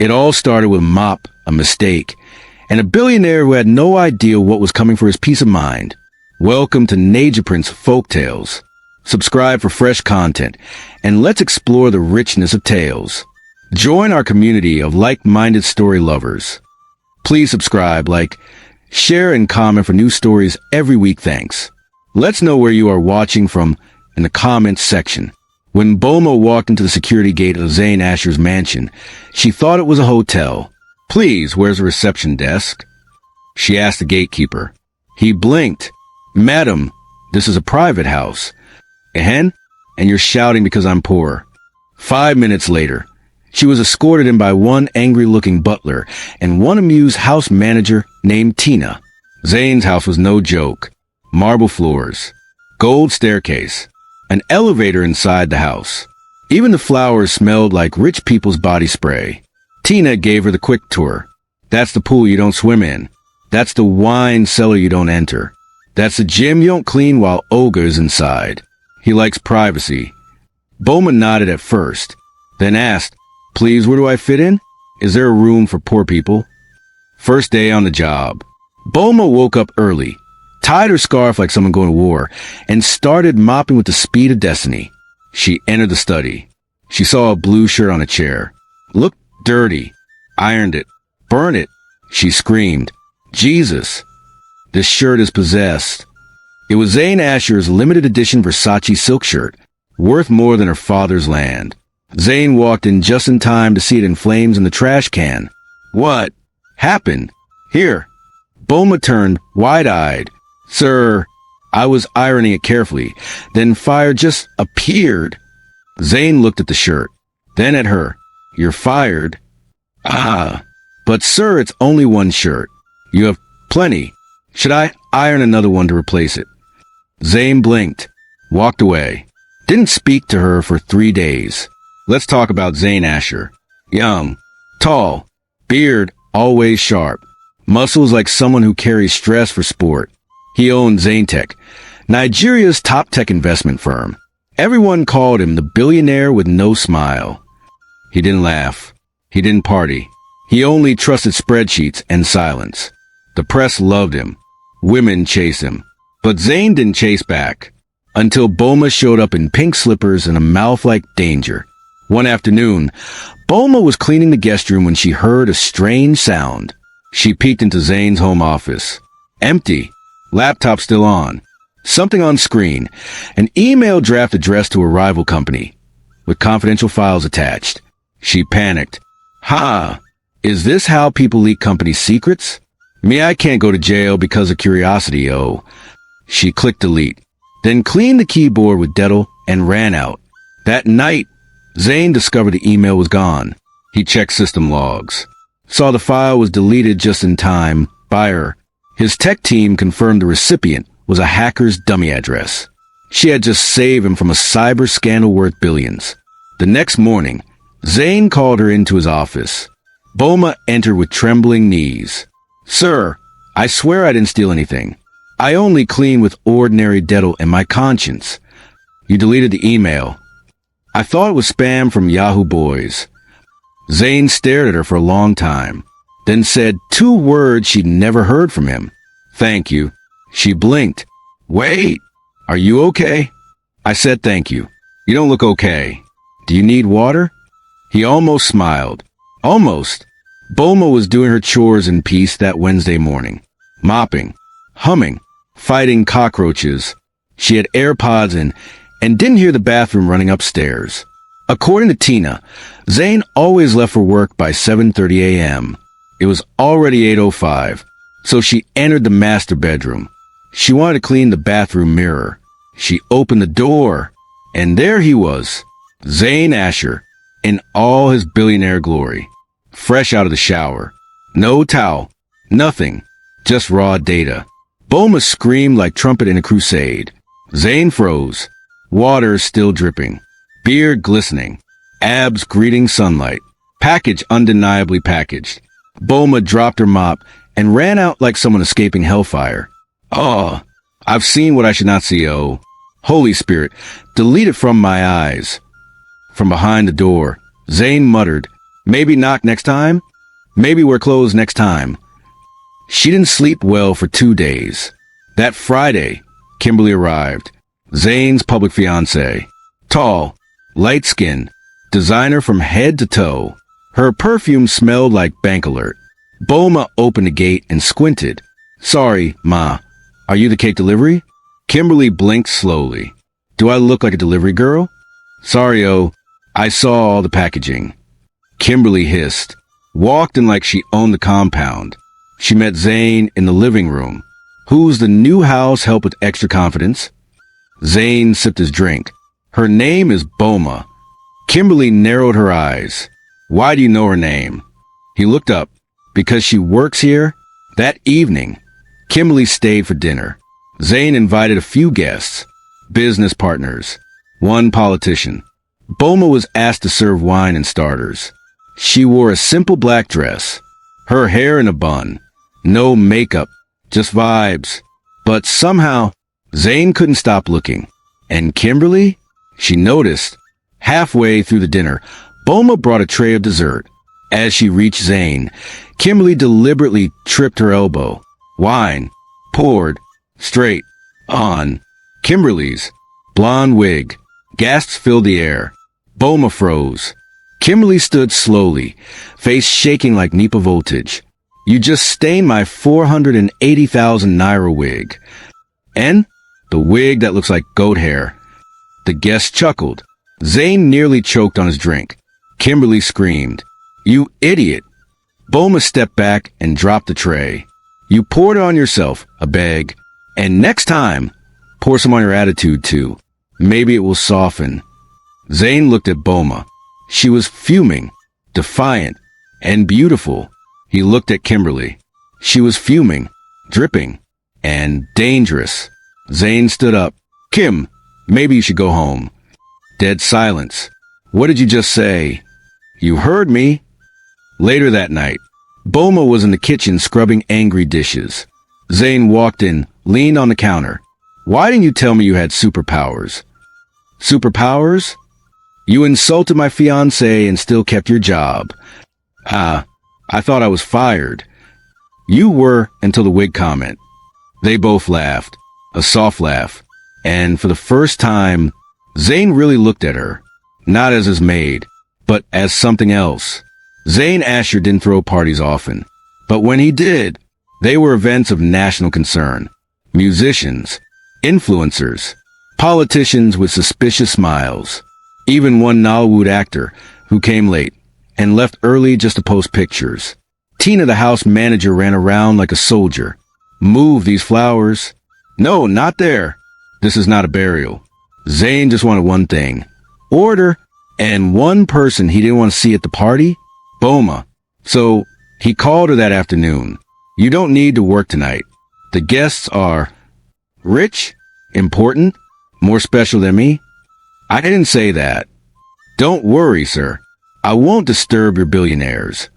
It all started with a mop, a mistake, and a billionaire who had no idea what was coming for his peace of mind. Welcome to Nigerian's Folktales. Subscribe for fresh content, and let's explore the richness of tales. Join our community of like-minded story lovers. Please subscribe, like, share, and comment for new stories every week. Thanks. Let's know where you are watching from in the comments section. When Bulma walked into the security gate of Zayn Asher's mansion, she thought it was a hotel. "Please, where's the reception desk?" she asked the gatekeeper. He blinked. "Madam, this is a private house." "And you're shouting because I'm poor." 5 minutes later, she was escorted in by one angry-looking butler and one amused house manager named Tina. Zayn's house was no joke. Marble floors, gold staircase, an elevator inside the house. Even the flowers smelled like rich people's body spray. Tina gave her the quick tour. "That's the pool you don't swim in. That's the wine cellar you don't enter. That's the gym you don't clean while Olga's inside. He likes privacy." Bulma nodded at first, then asked, "Please, where do I fit in? Is there a room for poor people?" First day on the job. Bulma woke up early, tied her scarf like someone going to war, and started mopping with the speed of destiny. She entered the study. She saw a blue shirt on a chair. Looked dirty. Ironed it. Burn it. She screamed, "Jesus! This shirt is possessed." It was Zayn Asher's limited edition Versace silk shirt, worth more than her father's land. Zayn walked in just in time to see it in flames in the trash can. "What happened? Here." Bulma turned, wide-eyed. "Sir, I was ironing it carefully. Then fire just appeared." Zayn looked at the shirt, then at her. "You're fired." "Ah, but sir, it's only one shirt. You have plenty. Should I iron another one to replace it?" Zayn blinked, walked away, didn't speak to her for 3 days. Let's talk about Zayn Asher. Young, tall, beard always sharp, muscles like someone who carries stress for sport. He owned Zayn Tech, Nigeria's top tech investment firm. Everyone called him the billionaire with no smile. He didn't laugh. He didn't party. He only trusted spreadsheets and silence. The press loved him. Women chased him. But Zayn didn't chase back. Until Bulma showed up in pink slippers and a mouth like danger. One afternoon, Bulma was cleaning the guest room when she heard a strange sound. She peeked into Zayn's home office. Empty. Laptop still on. Something on screen. An email draft addressed to a rival company, with confidential files attached. She panicked. "Ha! Is this how people leak company secrets? Me, I can't go to jail because of curiosity, oh." She clicked delete, then cleaned the keyboard with Dettol and ran out. That night, Zayn discovered the email was gone. He checked system logs, saw the file was deleted just in time by her. His tech team confirmed the recipient was a hacker's dummy address. She had just saved him from a cyber scandal worth billions. The next morning, Zayn called her into his office. Bulma entered with trembling knees. "Sir, I swear I didn't steal anything. I only clean with ordinary Dettol and my conscience." "You deleted the email." "I thought it was spam from Yahoo Boys." Zayn stared at her for a long time, then said 2 words she'd never heard from him. "Thank you." She blinked. "Wait, are you okay?" "I said thank you. You don't look okay. Do you need water?" He almost smiled. Almost. Bulma was doing her chores in peace that Wednesday morning. Mopping, humming, fighting cockroaches. She had AirPods in and didn't hear the bathroom running upstairs. According to Tina, Zayn always left for work by 7:30 a.m. It was already 8:05, so she entered the master bedroom. She wanted to clean the bathroom mirror. She opened the door, and there he was, Zayn Asher, in all his billionaire glory, fresh out of the shower. No towel, nothing, just raw data. Bulma screamed like trumpet in a crusade. Zayn froze, water still dripping, beard glistening, abs greeting sunlight, package undeniably packaged. Bulma dropped her mop and ran out like someone escaping hellfire. "Oh, I've seen what I should not see, oh. Holy Spirit, delete it from my eyes." From behind the door, Zayn muttered, Maybe knock next time? Maybe wear clothes next time. She didn't sleep well for 2 days. That Friday, Kimberly arrived. Zayn's public fiancé. Tall, light-skinned, designer from head to toe. Her perfume smelled like bank alert. Bulma opened the gate and squinted. Sorry, Ma. Are you the cake delivery? Kimberly blinked slowly. Do I look like a delivery girl? Sorry, I saw all the packaging. Kimberly hissed, walked in like she owned the compound. She met Zayn in the living room. Who's the new house help with extra confidence? Zayn sipped his drink. Her name is Bulma. Kimberly narrowed her eyes. Why do you know her name? He looked up. Because she works here? That evening, Kimberly stayed for dinner. Zayn invited a few guests, business partners, one politician. Bulma was asked to serve wine and starters. She wore a simple black dress, her hair in a bun, no makeup, just vibes. But somehow, Zayn couldn't stop looking. And Kimberly? She noticed. Halfway through the dinner, Bulma brought a tray of dessert. As she reached Zayn, Kimberly deliberately tripped her elbow. Wine, poured, straight, on. Kimberly's blonde wig. Gasps filled the air. Bulma froze. Kimberly stood slowly, face shaking like NEPA voltage. You just stained my 480,000 naira wig. And the wig that looks like goat hair. The guest chuckled. Zayn nearly choked on his drink. Kimberly screamed, You idiot! Bulma stepped back and dropped the tray. You poured it on yourself, a beg. And next time, pour some on your attitude too. Maybe it will soften. Zayn looked at Bulma. She was fuming, defiant, and beautiful. He looked at Kimberly. She was fuming, dripping, and dangerous. Zayn stood up. Kim, maybe you should go home. Dead silence. What did you just say? You heard me. Later that night, Bulma was in the kitchen scrubbing angry dishes. Zayn walked in, leaned on the counter. Why didn't you tell me you had superpowers? Superpowers? You insulted my fiancé and still kept your job. I thought I was fired. You were until the wig comment. They both laughed, a soft laugh. And for the first time, Zayn really looked at her, not as his maid, but as something else. Zayn Asher didn't throw parties often, but when he did, they were events of national concern. Musicians, influencers, politicians with suspicious smiles, even one Nollywood actor who came late and left early just to post pictures. Tina, the house manager, ran around like a soldier. Move these flowers. No, not there. This is not a burial. Zayn just wanted one thing. Order. And one person he didn't want to see at the party? Bulma. So he called her that afternoon. You don't need to work tonight. The guests are rich, important, more special than me. I didn't say that. Don't worry, sir. I won't disturb your billionaires.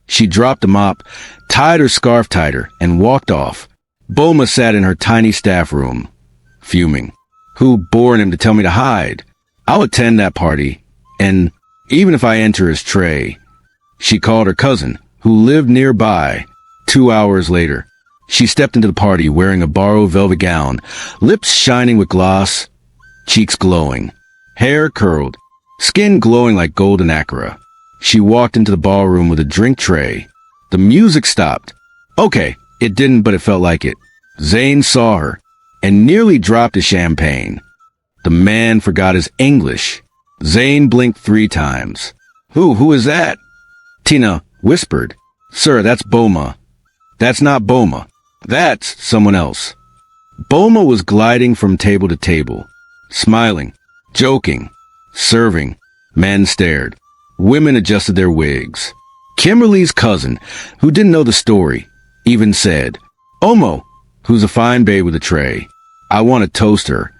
She dropped the mop, tied her scarf tighter, and walked off. Bulma sat in her tiny staff room, fuming. Who bored him to tell me to hide? I'll attend that party, and even if I enter his tray. She called her cousin, who lived nearby. 2 hours later, she stepped into the party wearing a borrowed velvet gown, lips shining with gloss, cheeks glowing, hair curled, skin glowing like golden acra. She walked into the ballroom with a drink tray. The music stopped. Okay, it didn't, but it felt like it. Zayn saw her and nearly dropped his champagne. The man forgot his English. Zayn blinked 3 times. Who is that? Tina whispered. Sir, that's Bulma. That's not Bulma. That's someone else. Bulma was gliding from table to table, smiling, joking, serving. Men stared. Women adjusted their wigs. Kimberly's cousin, who didn't know the story, even said, Omo, who's a fine babe with a tray. I want to toast her.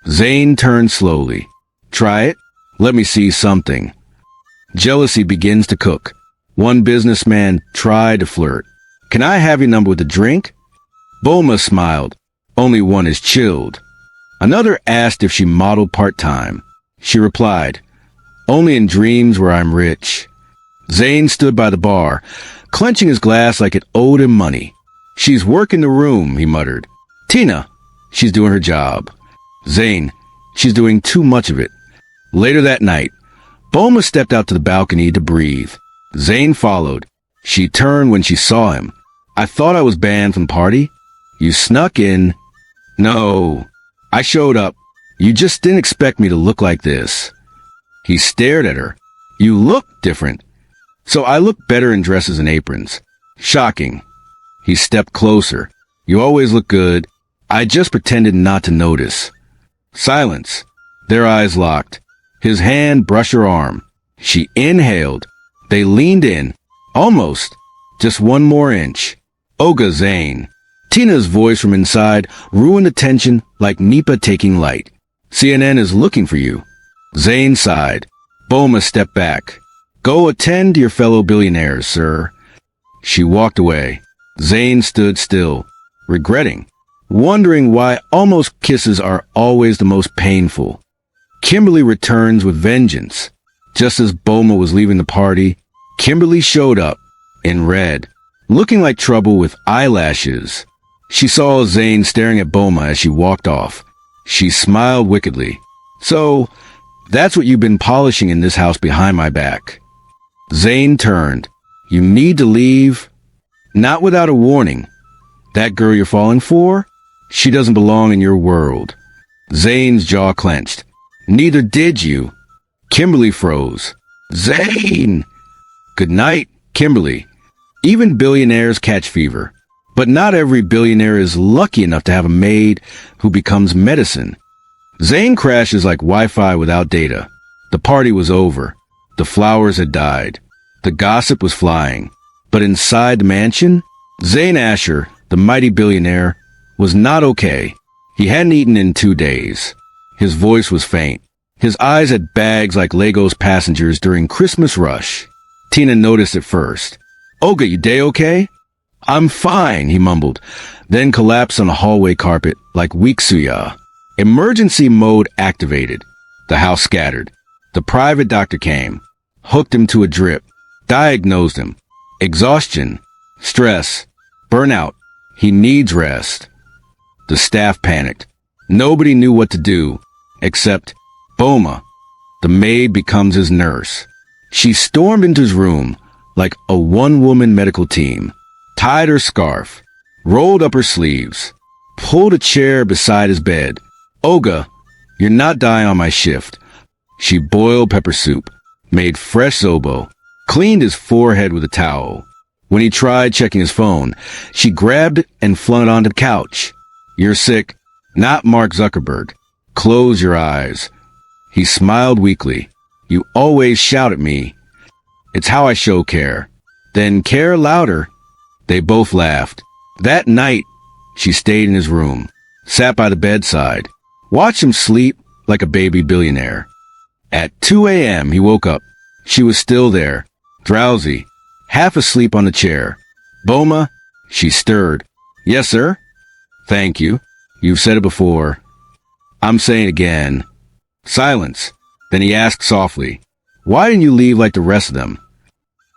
Zayn turned slowly. Try it? Let me see something. Jealousy begins to cook. One businessman tried to flirt. Can I have your number with a drink? Bulma smiled. Only one is chilled. Another asked if she modeled part-time. She replied, Only in dreams where I'm rich. Zayn stood by the bar, clenching his glass like it owed him money. "She's working the room," he muttered. "Tina, she's doing her job." "Zayn, she's doing too much of it." Later that night, Bulma stepped out to the balcony to breathe. Zayn followed. She turned when she saw him. "I thought I was banned from the party. You snuck in." "No, I showed up. You just didn't expect me to look like this." He stared at her. "You look different." "So I look better in dresses and aprons." "Shocking." He stepped closer. "You always look good. I just pretended not to notice." Silence. Their eyes locked. His hand brushed her arm. She inhaled. They leaned in. Almost. Just one more inch. "Oga Zayn." Tina's voice from inside ruined the tension like Nipa taking light. "CNN is looking for you." Zayn sighed. Bulma stepped back. "Go attend to your fellow billionaires, sir." She walked away. Zayn stood still, regretting, wondering why almost kisses are always the most painful. Kimberly returns with vengeance. Just as Bulma was leaving the party, Kimberly showed up, in red, looking like trouble with eyelashes. She saw Zayn staring at Bulma as she walked off. She smiled wickedly. "So, that's what you've been polishing in this house behind my back." Zayn turned. "You need to leave." "Not without a warning." "That girl you're falling for? She doesn't belong in your world." Zayn's jaw clenched. "Neither did you." Kimberly froze. "Zayn!" "Good night, Kimberly." Even billionaires catch fever. But not every billionaire is lucky enough to have a maid who becomes medicine. Zayn crashes like Wi-Fi without data. The party was over. The flowers had died. The gossip was flying. But inside the mansion, Zayn Asher, the mighty billionaire, was not okay. He hadn't eaten in 2 days. His voice was faint. His eyes had bags like Lego's passengers during Christmas rush. Tina noticed it first. "Oga, you day okay?" "I'm fine," he mumbled, then collapsed on the hallway carpet like weak suya. Emergency mode activated. The house scattered. The private doctor came, hooked him to a drip, diagnosed him. Exhaustion, stress, burnout. He needs rest. The staff panicked. Nobody knew what to do, except Bulma. The maid becomes his nurse. She stormed into his room like a one-woman medical team, tied her scarf, rolled up her sleeves, pulled a chair beside his bed. "Oga, you're not dying on my shift." She boiled pepper soup, made fresh zobo, cleaned his forehead with a towel. When he tried checking his phone, she grabbed it and flung it onto the couch. "You're sick, not Mark Zuckerberg. Close your eyes." He smiled weakly. "You always shout at me." "It's how I show care." "Then care louder." They both laughed. That night, she stayed in his room, sat by the bedside, watched him sleep like a baby billionaire. At 2 a.m., he woke up. She was still there, drowsy, half asleep on the chair. "Bulma?" She stirred. "Yes, sir?" "Thank you. You've said it before." "I'm saying it again." Silence. Then he asked softly, "Why didn't you leave like the rest of them?"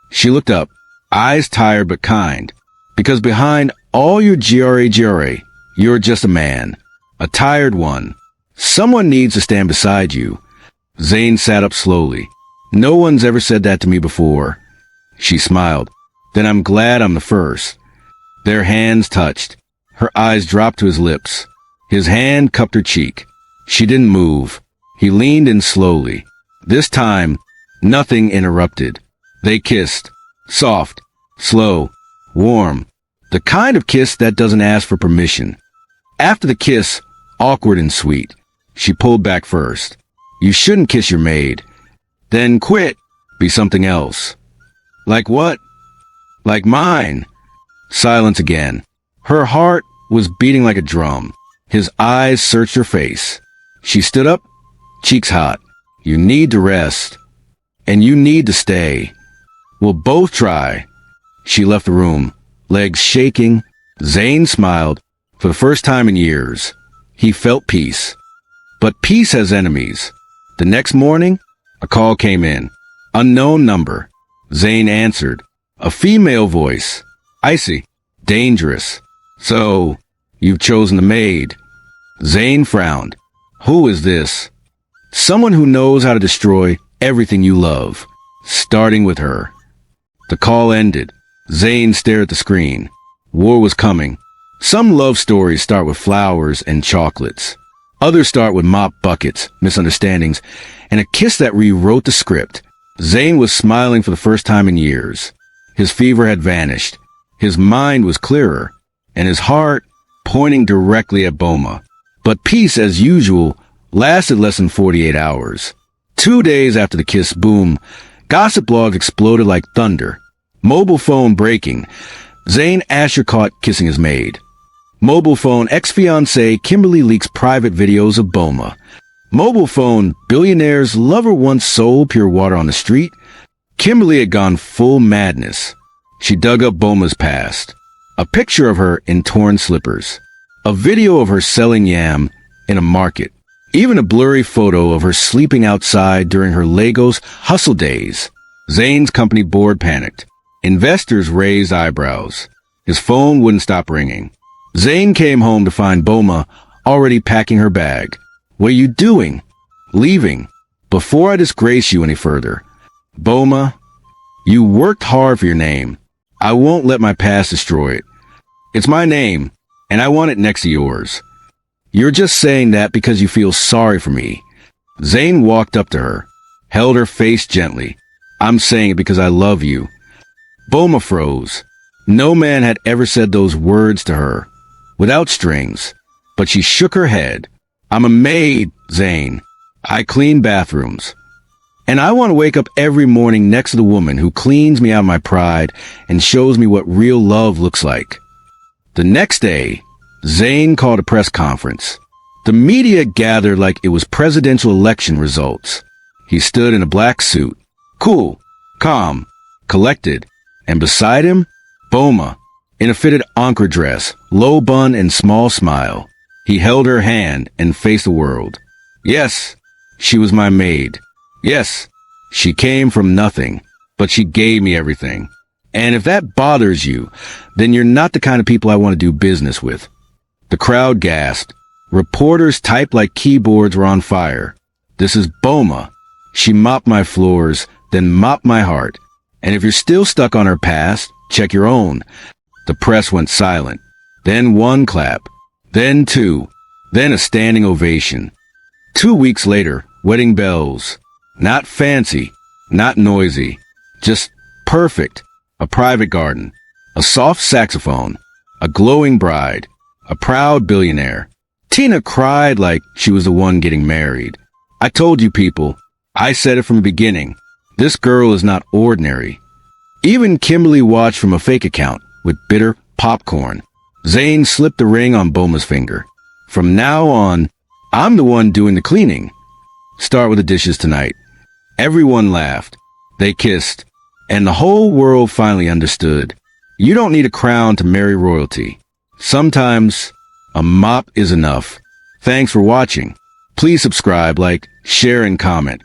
She looked up, eyes tired but kind. "Because behind all your GRA, you're just a man. A tired one. Someone needs to stand beside you." Zayn sat up slowly. "No one's ever said that to me before." She smiled. "Then I'm glad I'm the first." Their hands touched. Her eyes dropped to his lips. His hand cupped her cheek. She didn't move. He leaned in slowly. This time, nothing interrupted. They kissed. Soft, slow, warm. The kind of kiss that doesn't ask for permission. After the kiss, awkward and sweet. She pulled back first. "You shouldn't kiss your maid." "Then quit. Be something else." "Like what?" "Like mine." Silence again. Her heart was beating like a drum. His eyes searched her face. She stood up, cheeks hot. "You need to rest. And you need to stay. We'll both try." She left the room, legs shaking. Zayn smiled. For the first time in years, he felt peace. But peace has enemies. The next morning, a call came in. Unknown number. Zayn answered. A female voice. Icy. Dangerous. So, you've chosen the maid. Zayn frowned. Who is this? Someone who knows how to destroy everything you love, starting with her. The call ended. Zayn stared at the screen. War was coming. Some love stories start with flowers and chocolates. Others start with mop buckets, misunderstandings, and a kiss that rewrote the script. Zayn was smiling for the first time in years. His fever had vanished. His mind was clearer, and his heart pointing directly at Bulma. But peace, as usual, lasted less than 48 hours. 2 days after the kiss, boom, gossip blogs exploded like thunder. Mobile phone breaking. Zayn Asher caught kissing his maid. Mobile phone ex-fiancée Kimberly leaks private videos of Bulma. Mobile phone billionaire's lover once sold pure water on the street. Kimberly had gone full madness. She dug up Bulma's past. A picture of her in torn slippers. A video of her selling yam in a market. Even a blurry photo of her sleeping outside during her Lagos hustle days. Zayn's company board panicked. Investors raised eyebrows. His phone wouldn't stop ringing. Zayn came home to find Bulma already packing her bag. What are you doing? Leaving. Before I disgrace you any further. Bulma, you worked hard for your name. I won't let my past destroy it. It's my name, and I want it next to yours. You're just saying that because you feel sorry for me. Zayn walked up to her, held her face gently. I'm saying it because I love you. Bulma froze. No man had ever said those words to her, without strings, but she shook her head. I'm a maid, Zayn. I clean bathrooms. And I want to wake up every morning next to the woman who cleans me out of my pride and shows me what real love looks like. The next day, Zayn called a press conference. The media gathered like it was presidential election results. He stood in a black suit, cool, calm, collected, and beside him, Bulma, in a fitted Ankara dress, low bun and small smile. He held her hand and faced the world. Yes, she was my maid. Yes, she came from nothing, but she gave me everything. And if that bothers you, then you're not the kind of people I want to do business with. The crowd gasped. Reporters typed like keyboards were on fire. This is Bulma. She mopped my floors, then mopped my heart. And if you're still stuck on her past, check your own. The press went silent. Then one clap. Then two. Then a standing ovation. 2 weeks later, wedding bells. Not fancy, not noisy, just perfect. A private garden, a soft saxophone, a glowing bride, a proud billionaire. Tina cried like she was the one getting married. I told you people, I said it from the beginning, this girl is not ordinary. Even Kimberly watched from a fake account with bitter popcorn. Zayn slipped the ring on Bulma's finger. From now on, I'm the one doing the cleaning. Start with the dishes tonight. Everyone laughed. They kissed. And the whole world finally understood. You don't need a crown to marry royalty. Sometimes, a mop is enough. Thanks for watching. Please subscribe, like, share, and comment.